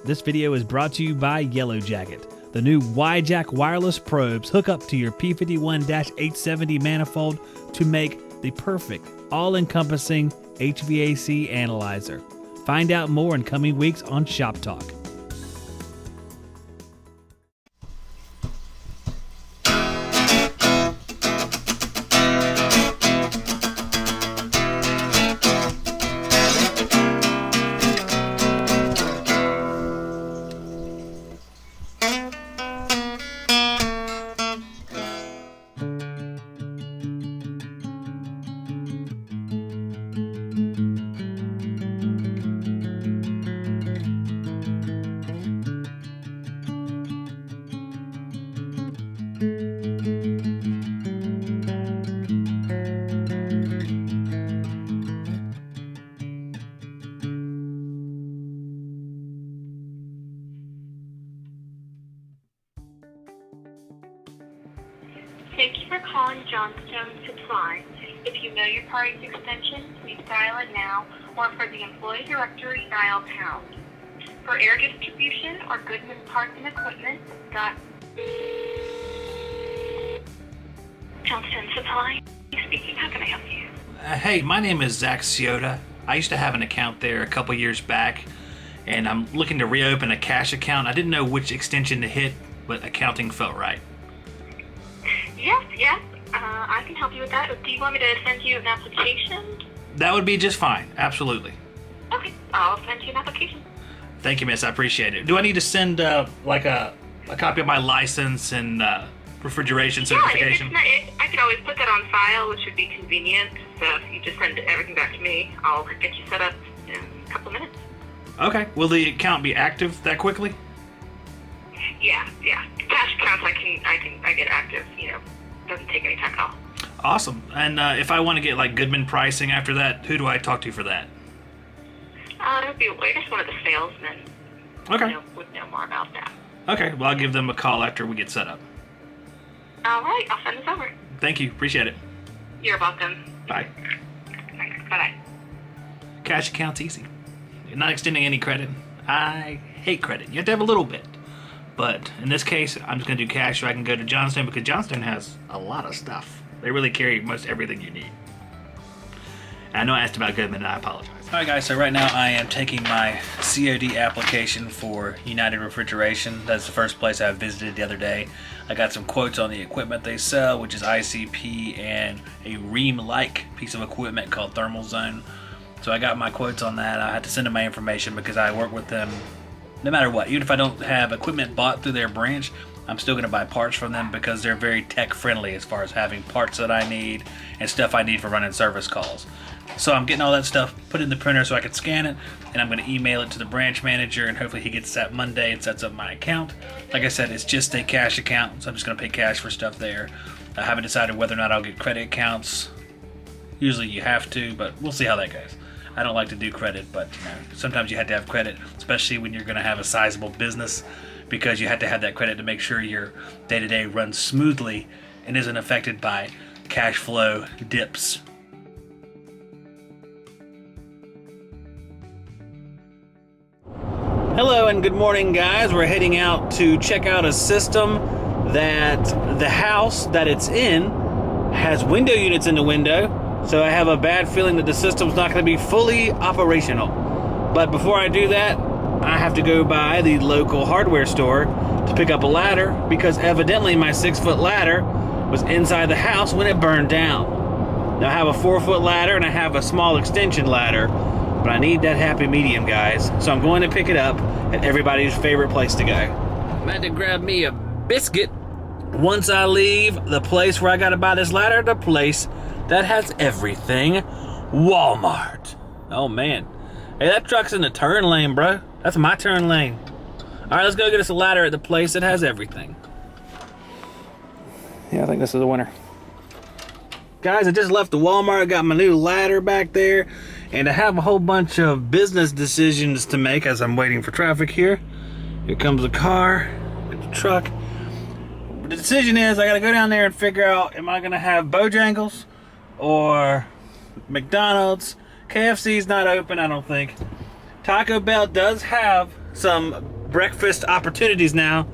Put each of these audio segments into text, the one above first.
This video is brought to you by Yellow Jacket. The new Y-Jack wireless probes hook up to your P51-870 manifold to make the perfect, all-encompassing HVAC analyzer. Find out more in coming weeks on Shop Talk. Thank you for calling Johnstone Supply. If you know your party's extension, please dial it now, or for the employee directory, dial pound. For air distribution or Goodman parts and equipment, Johnstone Supply speaking. How can I help you? Hey, my name is Zach Ciota. I used to have an account there a couple years back, and I'm looking to reopen a cash account. I didn't know which extension to hit, but accounting felt right. Yes, I can help you with that. Do you want me to send you an application? That would be just fine. Absolutely. Okay, I'll send you an application. Thank you, miss. I appreciate it. Do I need to send like a copy of my license and refrigeration certification? Yeah, I can always put that on file, which would be convenient. So if you just send everything back to me, I'll get you set up in a couple minutes. Okay. Will the account be active that quickly? Yeah. Cash accounts I get active, doesn't take any time at all. Awesome. And if I want to get like Goodman pricing after that, who do I talk to for that? It would be, I guess, one of the salesmen. Okay. Would know more about that. Okay. Well, I'll give them a call after we get set up. All right, I'll send this over. Thank you. Appreciate it. You're welcome. Bye. Thanks. Bye-bye. Cash account's easy. You're not extending any credit. I hate credit. You have to have a little bit. But in this case, I'm just going to do cash so I can go to Johnstone because Johnstone has a lot of stuff. They really carry most everything you need. And I know I asked about Goodman and I apologize. Alright guys, so right now I am taking my COD application for United Refrigeration. That's the first place I visited the other day. I got some quotes on the equipment they sell, which is ICP and a Rheem-like piece of equipment called Thermal Zone. So I got my quotes on that. I had to send them my information because I work with them no matter what. Even if I don't have equipment bought through their branch, I'm still going to buy parts from them because they're very tech friendly as far as having parts that I need and stuff I need for running service calls. So I'm getting all that stuff put in the printer so I can scan it, and I'm going to email it to the branch manager, and hopefully he gets that Monday and sets up my account. Like I said, it's just a cash account, so I'm just going to pay cash for stuff there. I haven't decided whether or not I'll get credit accounts. Usually you have to, but we'll see how that goes. I don't like to do credit, but sometimes you have to have credit, especially when you're going to have a sizable business, because you have to have that credit to make sure your day-to-day runs smoothly and isn't affected by cash flow dips. Hello and good morning, guys. We're heading out to check out a system that the house that it's in has window units in the window. So I have a bad feeling that the system's not going to be fully operational. But before I do that, I have to go by the local hardware store to pick up a ladder because evidently my 6-foot ladder was inside the house when it burned down. Now I have a 4-foot ladder and I have a small extension ladder, but I need that happy medium, guys. So I'm going to pick it up at everybody's favorite place to go. I'm about to grab me a biscuit. Once I leave the place where I got to buy this ladder, the place that has everything, Walmart. Oh man. Hey, that truck's in the turn lane, bro. That's my turn lane. All right, let's go get us a ladder at the place that has everything. Yeah, I think this is a winner. Guys, I just left the Walmart. I got my new ladder back there, and I have a whole bunch of business decisions to make as I'm waiting for traffic here. Here comes a car, the truck. But the decision is I gotta go down there and figure out, am I gonna have Bojangles or McDonald's? KFC's not open, I don't think. Taco Bell does have some breakfast opportunities now,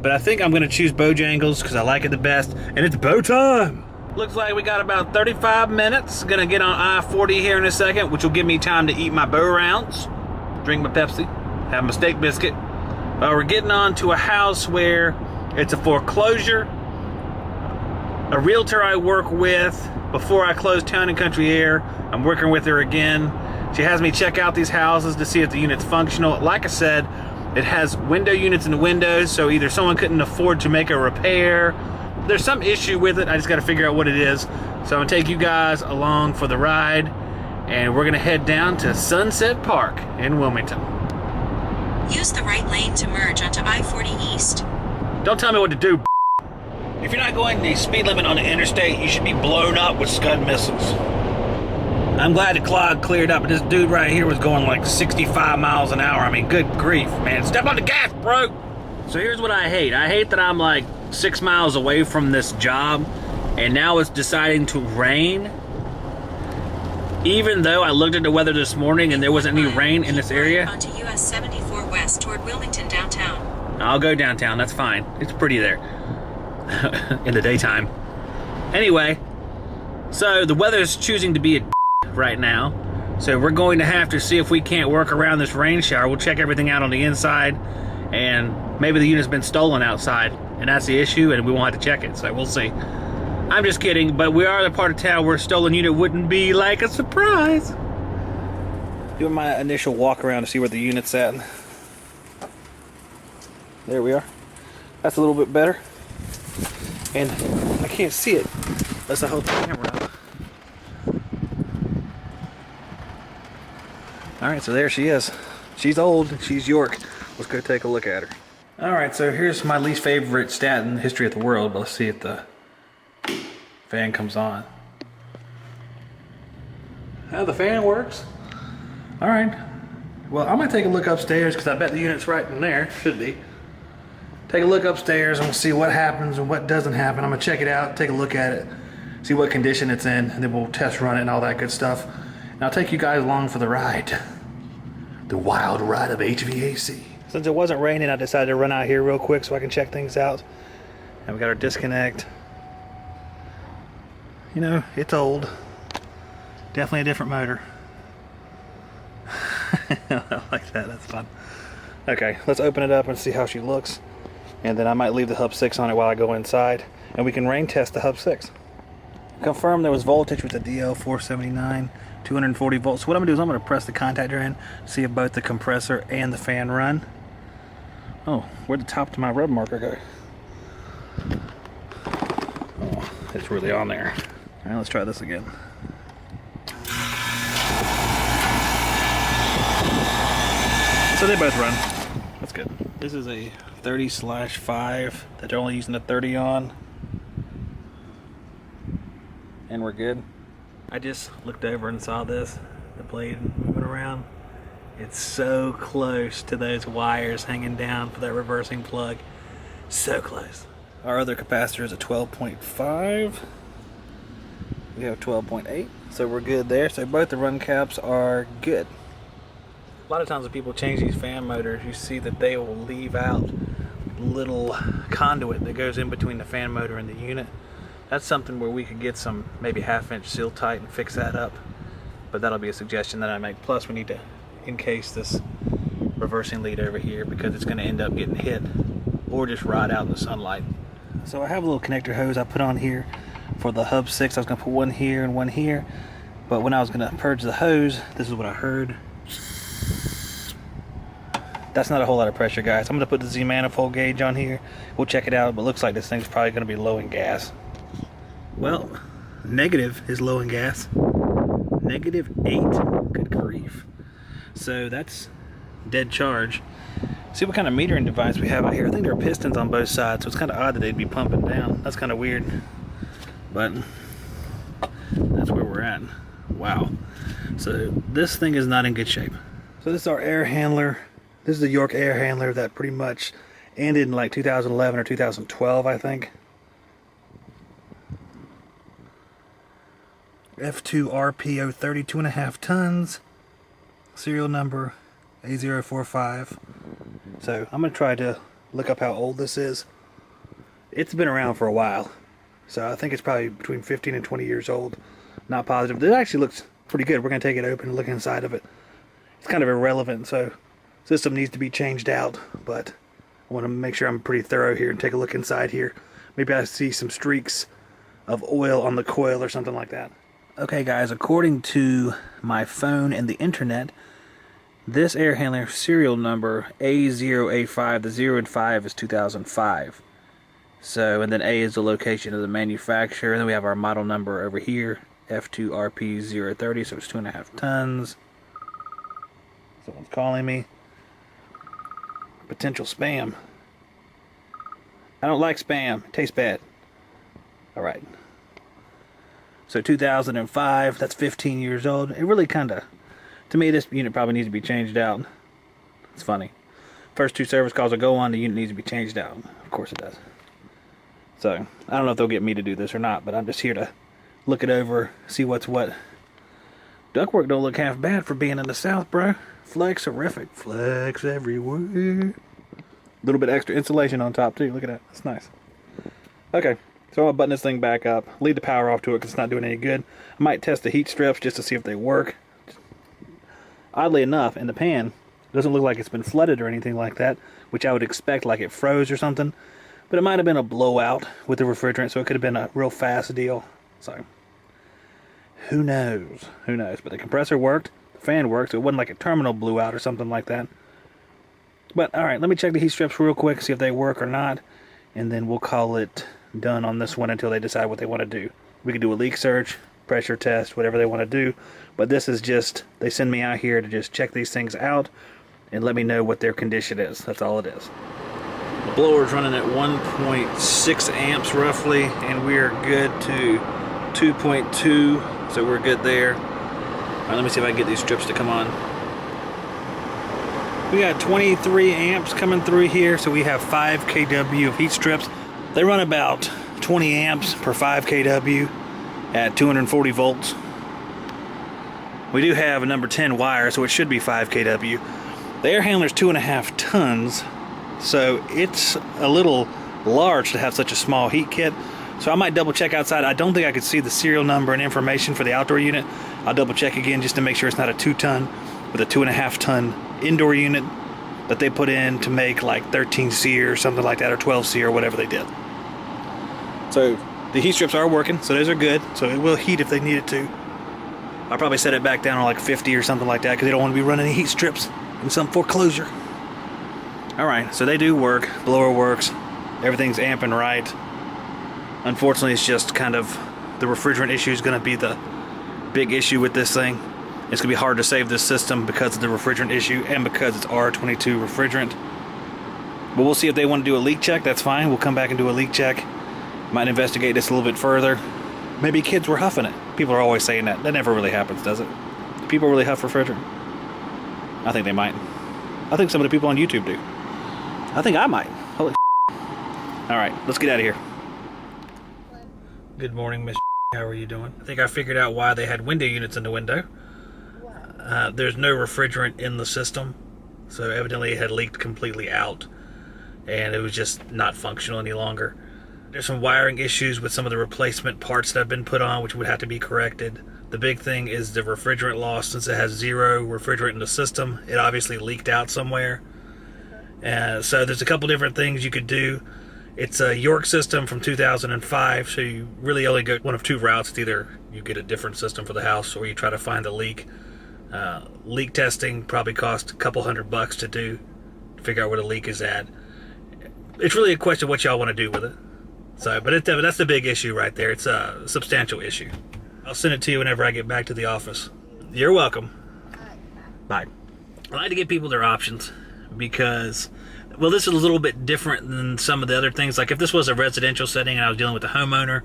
but I think I'm gonna choose Bojangles because I like it the best, and it's bow time. Looks like we got about 35 minutes. Gonna get on I-40 here in a second, which will give me time to eat my bow rounds, drink my Pepsi, have my steak biscuit. We're getting on to a house where it's a foreclosure. A realtor I work with before I closed Town and Country Air. I'm working with her again. She has me check out these houses to see if the unit's functional. Like I said, it has window units in the windows, so either someone couldn't afford to make a repair. There's some issue with it. I just got to figure out what it is. So I'm going to take you guys along for the ride, and we're going to head down to Sunset Park in Wilmington. Use the right lane to merge onto I-40 East. Don't tell me what to do. If you're not going the speed limit on the interstate, you should be blown up with Scud missiles. I'm glad the clog cleared up, but this dude right here was going like 65 miles an hour. I mean, good grief, man. Step on the gas, bro. So here's what I hate. I hate that I'm like 6 miles away from this job, and now it's deciding to rain. Even though I looked at the weather this morning and there wasn't any rain in this area. Onto US 74 West toward Wilmington downtown. I'll go downtown, that's fine. It's pretty there. In the daytime. Anyway, so the weather's choosing to be a right now. So we're going to have to see if we can't work around this rain shower. We'll check everything out on the inside, and maybe the unit's been stolen outside, and that's the issue, and we won't have to check it, so we'll see. I'm just kidding, but we are the part of town where a stolen unit wouldn't be like a surprise. Doing my initial walk around to see where the unit's at. There we are. That's a little bit better. And I can't see it unless I hold the camera up. Alright, so there she is. She's old, she's York. Let's go take a look at her. Alright, so here's my least favorite stat in the history of the world, but let's see if the fan comes on. Oh, the fan works. Alright. Well, I'm gonna take a look upstairs because I bet the unit's right in there. Should be. Take a look upstairs and we'll see what happens and what doesn't happen. I'm gonna check it out, take a look at it, see what condition it's in, and then we'll test run it and all that good stuff. And I'll take you guys along for the ride. The wild ride of HVAC. Since it wasn't raining, I decided to run out here real quick so I can check things out. And we got our disconnect. You know, it's old. Definitely a different motor. I like that, that's fun. Okay, let's open it up and see how she looks. And then I might leave the hub 6 on it while I go inside, and we can rain test the hub 6. Confirm there was voltage with the DL479, 240 volts. So what I'm gonna do is I'm gonna press the contactor in, see if both the compressor and the fan run. Oh, where'd the top to my rub marker go? Oh, it's really on there. All right, let's try this again. So they both run. That's good. This is a 30/5 that they're only using the 30 on. And we're good. I just looked over and saw this, the blade moving around. It's so close to those wires hanging down for that reversing plug. So close. Our other capacitor is a 12.5. We have 12.8, so we're good there. So both the run caps are good. A lot of times when people change these fan motors, you see that they will leave out little conduit that goes in between the fan motor and the unit. That's something where we could get some maybe 1/2 inch seal tight and fix that up, but that'll be a suggestion that I make. Plus we need to encase this reversing lead over here because it's going to end up getting hit or just rot out in the sunlight. So I have a little connector hose I put on here for the hub 6. I was going to put one here and one here, but when I was going to purge the hose, this is what I heard. That's not a whole lot of pressure, guys. I'm going to put the Z manifold gauge on here. We'll check it out, but it looks like this thing's probably going to be low in gas. Well, negative is low in gas. -8. Good grief. So that's dead charge. See what kind of metering device we have out here. I think there are pistons on both sides, so it's kind of odd that they'd be pumping down. That's kind of weird. But that's where we're at. Wow. So this thing is not in good shape. So this is our air handler. This is the York air handler that pretty much ended in like 2011 or 2012, I think. F2RPO 32.5 tons. Serial number A045. So I'm going to try to look up how old this is. It's been around for a while. So I think it's probably between 15 and 20 years old. Not positive. It actually looks pretty good. We're going to take it open and look inside of it. It's kind of irrelevant, so system needs to be changed out, but I want to make sure I'm pretty thorough here and take a look inside here. Maybe I see some streaks of oil on the coil or something like that. Okay guys, according to my phone and the internet, this air handler serial number A085, the 0 and 5 is 2005. So, and then A is the location of the manufacturer, and then we have our model number over here, F2RP030, so it's 2.5 tons. Someone's calling me. Potential spam. I don't like spam. It tastes bad. Alright. So 2005, that's 15 years old. It really kinda, to me, this unit probably needs to be changed out. It's funny. First 2 service calls will go on, the unit needs to be changed out. Of course it does. So, I don't know if they'll get me to do this or not, but I'm just here to look it over, see what's what. Ductwork don't look half bad for being in the South, bro. Flex-erific. Flex everywhere. A little bit extra insulation on top, too. Look at that. That's nice. Okay, so I'm going to button this thing back up. Leave the power off to it because it's not doing any good. I might test the heat strips just to see if they work. Oddly enough, in the pan, it doesn't look like it's been flooded or anything like that, which I would expect, like it froze or something. But it might have been a blowout with the refrigerant, so it could have been a real fast deal. So, who knows? Who knows? But the compressor worked, the fan worked, so it wasn't like a terminal blew out or something like that. But, alright, let me check the heat strips real quick, see if they work or not, and then we'll call it done on this one until they decide what they want to do. We can do a leak search, pressure test, whatever they want to do, but this is just, they send me out here to just check these things out and let me know what their condition is. That's all it is. The blower's running at 1.6 amps roughly, and we are good to 2.2, so we're good there. Alright, let me see if I can get these strips to come on. We got 23 amps coming through here, so we have 5 kW of heat strips. They run about 20 amps per 5 kW at 240 volts. We do have a number 10 wire, so it should be 5 kW. The air handler's 2.5 tons, so it's a little large to have such a small heat kit. So I might double check outside. I don't think I could see the serial number and information for the outdoor unit. I'll double check again just to make sure it's not a 2-ton with a 2.5 ton indoor unit that they put in to make like 13C or something like that, or 12C or whatever they did. So the heat strips are working, so those are good. So it will heat if they need it to. I'll probably set it back down on like 50 or something like that because they don't want to be running any heat strips in some foreclosure. Alright, so they do work. Blower works. Everything's amping right. Unfortunately, it's just kind of the refrigerant issue is going to be the big issue with this thing. It's going to be hard to save this system because of the refrigerant issue and because it's R22 refrigerant. But we'll see if they want to do a leak check. That's fine. We'll come back and do a leak check. Might investigate this a little bit further. Maybe kids were huffing it. People are always saying that. That never really happens, does it? Do people really huff refrigerant? I think they might. I think some of the people on YouTube do. I think I might. Holy Alright, let's get out of here. Good morning, Miss. How are you doing? I think I figured out why they had window units in the window. There's no refrigerant in the system, so evidently it had leaked completely out, and it was just not functional any longer. There's some wiring issues with some of the replacement parts that have been put on, which would have to be corrected. The big thing is the refrigerant loss. Since it has 0 refrigerant in the system, it obviously leaked out somewhere. So there's a couple different things you could do. It's a York system from 2005, so you really only go one of 2 routes. It's either you get a different system for the house or you try to find the leak. Leak testing probably cost a couple $100 to do, to figure out where the leak is at. It's really a question of what y'all want to do with it. So, but that's the big issue right there. It's a substantial issue. I'll send it to you whenever I get back to the office. You're welcome. Bye. I like to give people their options because, well, this is a little bit different than some of the other things. Like if this was a residential setting and I was dealing with a homeowner,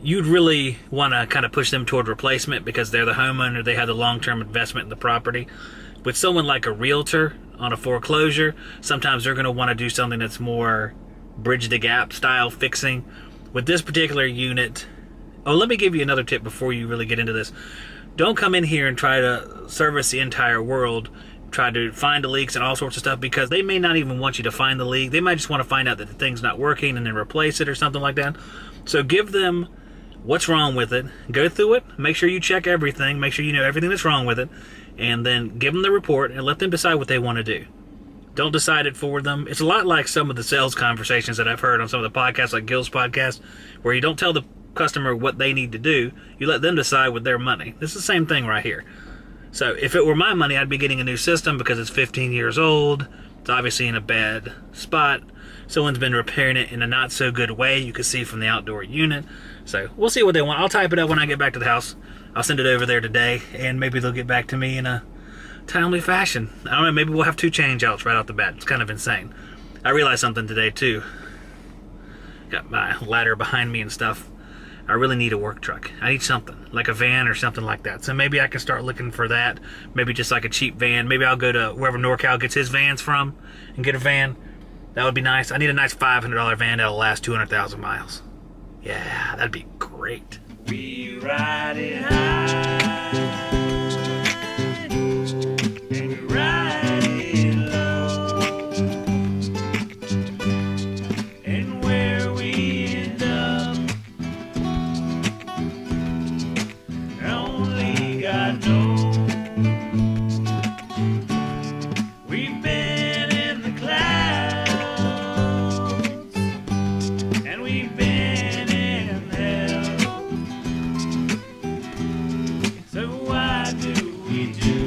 you'd really want to kind of push them toward replacement because they're the homeowner. They have the long-term investment in the property. With someone like a realtor on a foreclosure, sometimes they're going to want to do something that's more bridge the gap style fixing. With this particular unit, let me give you another tip before you really get into this. Don't come in here and try to service the entire world try to find the leaks and all sorts of stuff, because they may not even want you to find the leak. They might just want to find out that the thing's not working and then replace it or something like that. So give them what's wrong with it, go through it, make sure you check everything, make sure you know everything that's wrong with it, and then give them the report and let them decide what they want to do. Don't decide it for them. It's a lot like some of the sales conversations that I've heard on some of the podcasts, like Gil's podcast, where you don't tell the customer what they need to do. You let them decide with their money. This is the same thing right here. So if it were my money, I'd be getting a new system because it's 15 years old. It's obviously in a bad spot. Someone's been repairing it in a not so good way. You can see from the outdoor unit. So we'll see what they want. I'll type it up when I get back to the house. I'll send it over there today, and maybe they'll get back to me in a timely fashion. I don't know, maybe we'll have 2 change-outs right off the bat. It's kind of insane. I realized something today too. Got my ladder behind me and stuff. I really need a work truck. I need something, like a van or something like that. So maybe I can start looking for that. Maybe just like a cheap van. Maybe I'll go to wherever NorCal gets his vans from and get a van. That would be nice. I need a nice $500 van that'll last 200,000 miles. Yeah, that'd be great. We ride it high. So why do we do